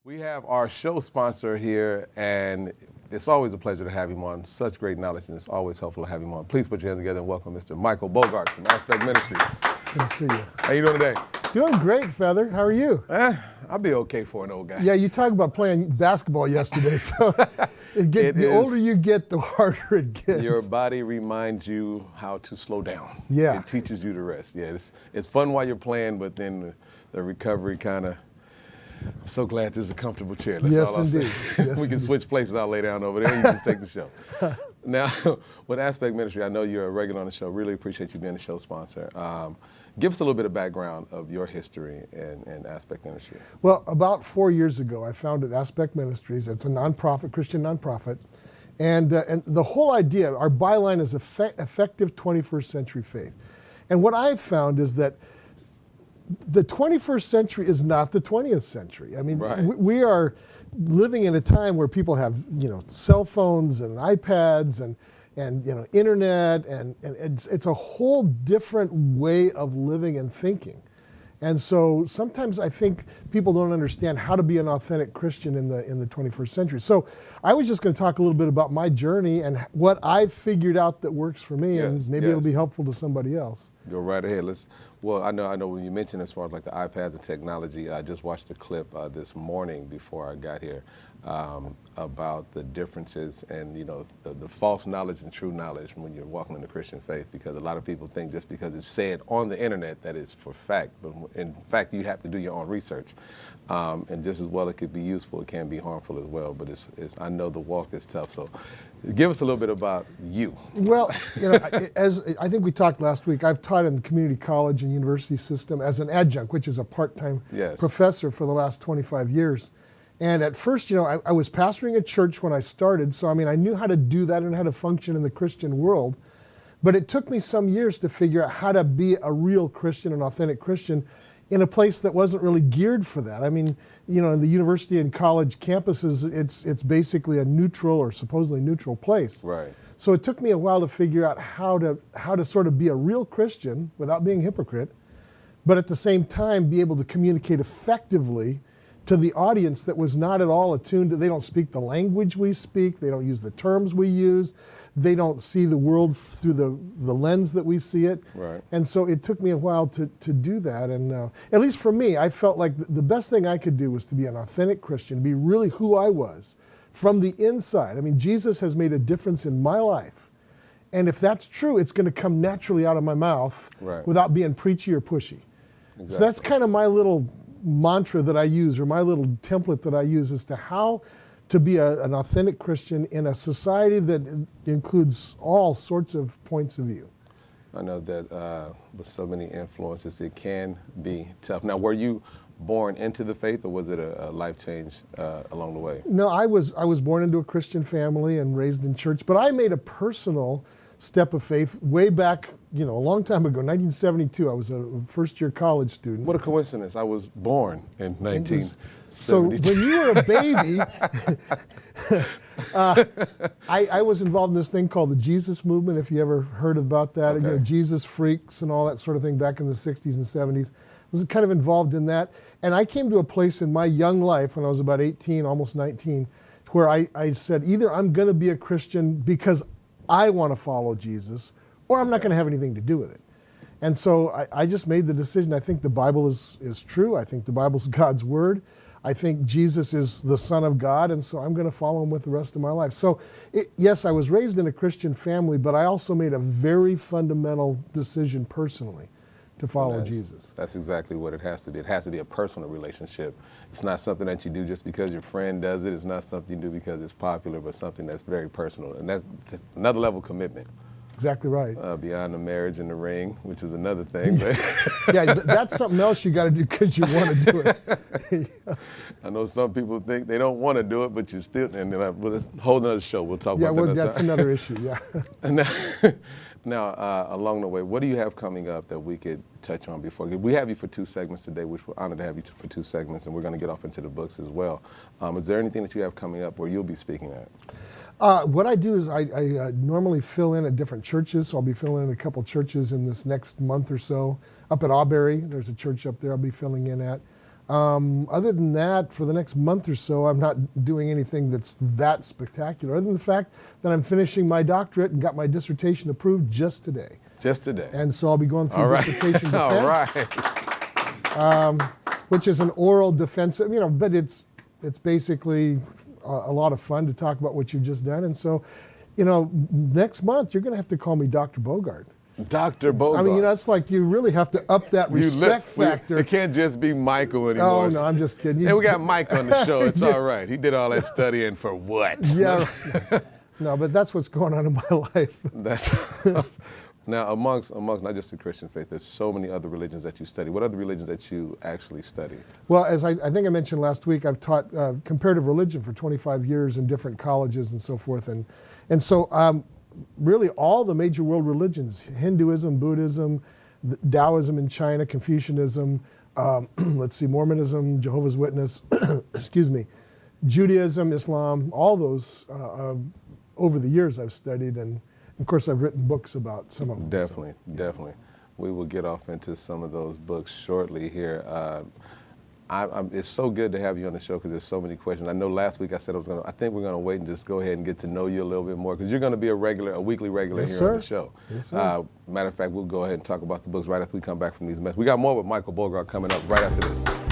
We have our show sponsor here, and it's always a pleasure to have him on. Such great knowledge, and it's always helpful to have him on. Please put your hands together and welcome Mr. Michael Bogart from Aspect Ministries. Good to see you. How you doing today? Doing great, Feather. How are you? I'll be okay for an old guy. Yeah, you talked about playing basketball yesterday, so the older you get, the harder it gets. Your body reminds you how to slow down. Yeah. It teaches you to rest. Yeah, it's fun while you're playing, but then the recovery kind of. I'm so glad this is a comfortable chair. That's yes, all I'll indeed. Say. Yes, we can indeed. switch places. I'll lay down over there. You just take the show. Now, with Aspect Ministry, I know you're a regular on the show. Really appreciate you being the show sponsor. Give us a little bit of background of your history and Aspect Ministry. Well, about 4 years ago, I founded Aspect Ministries. It's a nonprofit, Christian nonprofit. And the whole idea, our byline is effective 21st century faith. And what I've found is that the 21st century is not the 20th century. I mean, right. we are living in a time where people have, cell phones and iPads and internet, and it's a whole different way of living and thinking. And so sometimes I think people don't understand how to be an authentic Christian in the 21st century. So I was just going to talk a little bit about my journey and what I've figured out that works for me, and maybe it'll be helpful to somebody else. Go right ahead. Well, I know when you mentioned as far as like the iPads and technology, I just watched a clip this morning before I got here about the differences and the false knowledge and true knowledge when you're walking in the Christian faith, because a lot of people think just because it's said on the internet that it's for fact, but in fact you have to do your own research, and just as well it could be useful, it can be harmful as well. But I know the walk is tough, so give us a little bit about you. Well, as I think we talked last week, I've taught in the community college and university system as an adjunct, which is a part-time professor for the last 25 years. And at first, I was pastoring a church when I started, so I knew how to do that and how to function in the Christian world. But it took me some years to figure out how to be a real Christian, an authentic Christian, in a place that wasn't really geared for that. In the university and college campuses, it's basically a neutral or supposedly neutral place. Right. So it took me a while to figure out how to sort of be a real Christian without being a hypocrite, but at the same time be able to communicate effectively to the audience that was not at all attuned to. They don't speak the language we speak. They don't use the terms we use. They don't see the world through the lens that we see it. Right. And so it took me a while to do that. And at least for me, I felt like the best thing I could do was to be an authentic Christian, be really who I was from the inside. Jesus has made a difference in my life. And if that's true, it's going to come naturally out of my mouth without being preachy or pushy. Exactly. So that's kind of my little mantra that I use, or my little template that I use, as to how to be an authentic Christian in a society that includes all sorts of points of view. I know that with so many influences, it can be tough. Now, were you born into the faith, or was it a life change along the way? No, I was born into a Christian family and raised in church, but I made a personal step of faith way back, a long time ago, 1972. I was a first-year college student. What a coincidence. I was born in 1972. So when you were a baby, I was involved in this thing called the Jesus movement, if you ever heard about that. Okay. Jesus freaks and all that sort of thing back in the 60s and 70s. I was kind of involved in that. And I came to a place in my young life when I was about 18, almost 19, where I said, either I'm going to be a Christian because I want to follow Jesus, or I'm not going to have anything to do with it. And so I just made the decision. I think the Bible is true. I think the Bible's God's word. I think Jesus is the Son of God, and so I'm going to follow him with the rest of my life. So yes, I was raised in a Christian family, but I also made a very fundamental decision personally to follow Jesus. That's exactly what it has to be. It has to be a personal relationship. It's not something that you do just because your friend does it. It's not something you do because it's popular, but something that's very personal. And that's another level of commitment. Exactly right. Beyond the marriage and the ring, which is another thing. Yeah, that's something else you got to do because you want to do it. I know some people think they don't want to do it, but you still, and then let's hold another show. We'll talk about that. Yeah, that's another issue, yeah. Now, along the way, what do you have coming up that we could touch on before? We have you for 2 segments today, which we're honored to have you for 2 segments, and we're going to get off into the books as well. Is there anything that you have coming up where you'll be speaking at? What I do is I normally fill in at different churches, so I'll be filling in a couple churches in this next month or so. Up at Auberry, there's a church up there I'll be filling in at. Other than that, for the next month or so, I'm not doing anything that's that spectacular, other than the fact that I'm finishing my doctorate and got my dissertation approved just today. Just today. And so I'll be going through All right. dissertation All defense, right. which is an oral defense, but it's basically a lot of fun to talk about what you've just done. And so, next month, you're going to have to call me Dr. Bogart. Dr. Bogart. I mean, it's like you really have to up that respect factor. It can't just be Michael anymore. Oh, no, I'm just kidding. Hey, we got Mike on the show. It's all right. He did all that studying for what? Yeah. No, but that's what's going on in my life. Now, amongst not just the Christian faith, there's so many other religions that you study. What other religions that you actually study? Well, as I think I mentioned last week, I've taught comparative religion for 25 years in different colleges and so forth. And so really all the major world religions, Hinduism, Buddhism, Taoism in China, Confucianism, Mormonism, Jehovah's Witness, excuse me, Judaism, Islam, all those over the years I've studied, and of course I've written books about some of them. Definitely. We will get off into some of those books shortly here. It's so good to have you on the show because there's so many questions. I know last week I said I think we're going to wait and just go ahead and get to know you a little bit more because you're going to be a weekly regular Yes, here sir. on the show. Yes, sir. Matter of fact, we'll go ahead and talk about the books right after we come back from these messages. We got more with Michael Bogart coming up right after this.